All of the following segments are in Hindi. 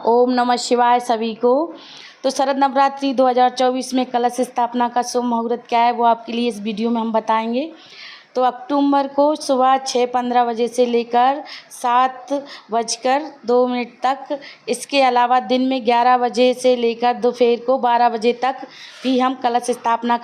ओम नमः शिवाय सभी को। तो शरद नवरात्रि 2024 में कलश स्थापना का शुभ मुहूर्त क्या है वो आपके लिए इस वीडियो में हम बताएंगे। तो अक्टूबर को सुबह 6:15 बजे से लेकर 7:02 तक, इसके अलावा दिन में 11 बजे से लेकर दोपहर को 12 बजे तक भी हम कलश स्थापना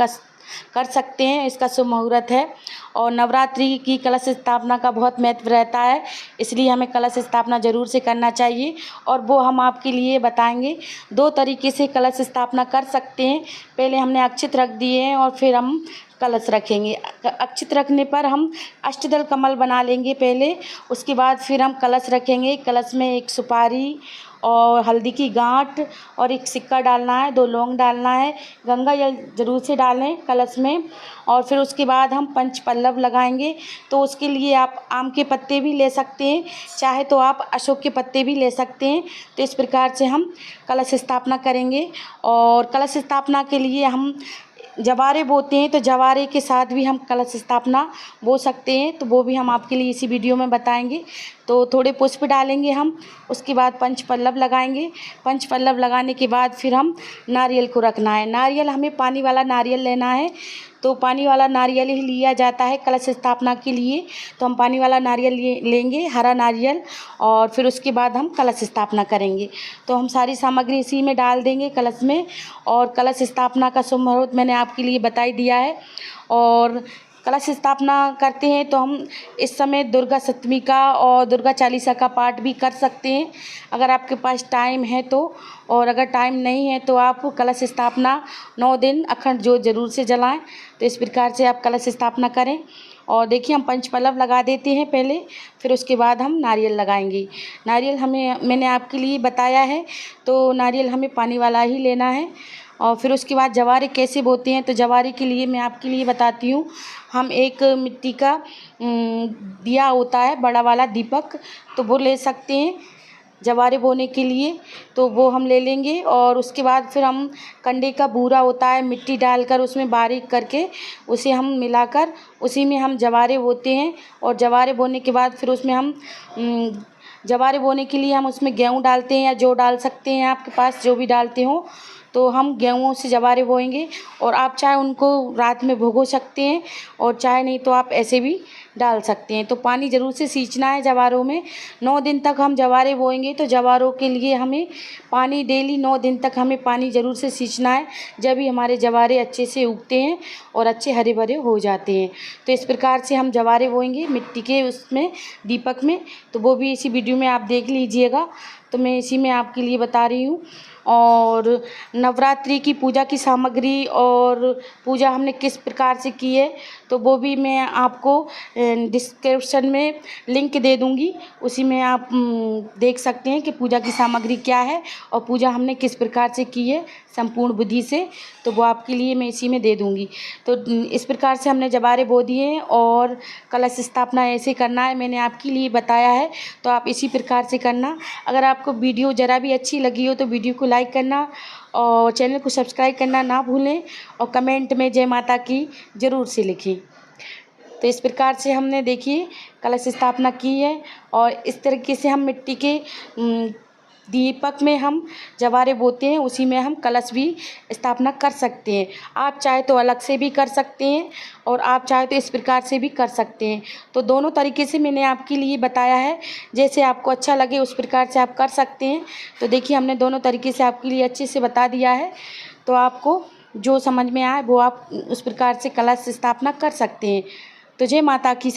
कर सकते हैं। इसका शुभ मुहूर्त है और नवरात्रि की कलश स्थापना का बहुत महत्व रहता है, इसलिए हमें कलश स्थापना ज़रूर से करना चाहिए और वो हम आपके लिए बताएंगे। 2 तरीके से कलश स्थापना कर सकते हैं। पहले हमने अक्षत रख दिए हैं और फिर हम कलश रखेंगे। अक्षत रखने पर हम अष्टदल कमल बना लेंगे पहले, उसके बाद फिर हम कलश रखेंगे। कलश में 1 सुपारी और हल्दी की गांठ और 1 सिक्का डालना है, 2 लौंग डालना है, गंगा जल ज़रूर से डालें कलश में। और फिर उसके बाद हम पंचपल्लव लगाएंगे। तो उसके लिए आप आम के पत्ते भी ले सकते हैं, चाहे तो आप अशोक के पत्ते भी ले सकते हैं। तो इस प्रकार से हम कलश स्थापना करेंगे। और कलश स्थापना के लिए हम जवारे बोते हैं, तो जवारे के साथ भी हम कलश स्थापना बो सकते हैं, तो वो भी हम आपके लिए इसी वीडियो में बताएंगे। तो थोड़े पुष्प डालेंगे हम, उसके बाद पंचपल्लव लगाएंगे। पंचपल्लव लगाने के बाद फिर हम नारियल को रखना है। नारियल हमें पानी वाला नारियल लेना है, तो पानी वाला नारियल ही लिया जाता है कलश स्थापना के लिए। तो हम पानी वाला नारियल लेंगे, हरा नारियल, और फिर उसके बाद हम कलश स्थापना करेंगे। तो हम सारी सामग्री इसी में डाल देंगे कलश में। और कलश स्थापना का शुभ मुहूर्त मैंने आपके लिए बता ही दिया है। और कलश स्थापना करते हैं तो हम इस समय दुर्गा सप्तमी का और दुर्गा चालीसा का पाठ भी कर सकते हैं, अगर आपके पास टाइम है तो। और अगर टाइम नहीं है तो आप कलश स्थापना 9 दिन अखंड ज्योत जरूर से जलाएं। तो इस प्रकार से आप कलश स्थापना करें। और देखिए, हम पंचपल्लव लगा देते हैं पहले, फिर उसके बाद हम नारियल लगाएंगे। नारियल मैंने आपके लिए बताया है, तो नारियल हमें पानी वाला ही लेना है। और फिर उसके बाद जवारे कैसे बोते हैं, तो जवारे के लिए मैं आपके लिए बताती हूँ। हम एक मिट्टी का दिया होता है, बड़ा वाला दीपक, तो वो ले सकते हैं जवारे बोने के लिए, तो वो हम ले लेंगे। और उसके बाद फिर हम कंडे का बूरा होता है, मिट्टी डालकर उसमें बारीक करके उसे हम मिलाकर उसी में हम जवारे बोते हैं। और जवारे बोने के बाद फिर उसमें हम जवारे बोने के लिए हम उसमें गेहूँ डालते हैं, या जो डाल सकते हैं आपके पास जो भी डालते हो, तो हम गेहूँ से जवारे बोएंगे। और आप चाहे उनको रात में भिगो सकते हैं, और चाहे नहीं तो आप ऐसे भी डाल सकते हैं। तो पानी ज़रूर से सींचना है जवारों में। 9 दिन तक हम जवारे बोएंगे, तो जवारों के लिए हमें पानी डेली 9 दिन तक हमें पानी ज़रूर से सींचना है, जब भी हमारे जवारे अच्छे से उगते हैं और अच्छे हरे भरे हो जाते हैं। तो इस प्रकार से हम जवारे बोएंगे मिट्टी के उसमें दीपक में। तो वो भी इसी वीडियो में आप देख लीजिएगा, तो मैं इसी में आपके लिए बता रही हूँ। और नवरात्रि की पूजा की सामग्री और पूजा हमने किस प्रकार से की है, तो वो भी मैं आपको डिस्क्रिप्शन में लिंक दे दूँगी, उसी में आप देख सकते हैं कि पूजा की सामग्री क्या है और पूजा हमने किस प्रकार से की है संपूर्ण विधि से। तो वो आपके लिए मैं इसी में दे दूँगी। तो इस प्रकार से हमने जवारे बो दिए हैं और कलश स्थापना ऐसे करना है, मैंने आपके लिए बताया है, तो आप इसी प्रकार से करना। अगर आपको वीडियो ज़रा भी अच्छी लगी हो तो वीडियो को लाइक करना और चैनल को सब्सक्राइब करना ना भूलें, और कमेंट में जय माता की ज़रूर से लिखें। तो इस प्रकार से हमने देखिए कलश स्थापना की है। और इस तरीके से हम मिट्टी के दीपक में हम जवारे बोते हैं, उसी में हम कलश भी स्थापना कर सकते हैं। आप चाहे तो अलग से भी कर सकते हैं, और आप चाहे तो इस प्रकार से भी कर सकते हैं। तो दोनों तरीके से मैंने आपके लिए बताया है, जैसे आपको अच्छा लगे उस प्रकार से आप कर सकते हैं। तो देखिए, हमने दोनों तरीके से आपके लिए अच्छे से बता दिया है, तो आपको जो समझ में आए वो आप उस प्रकार से कलश स्थापना कर सकते हैं। तो जय माता की।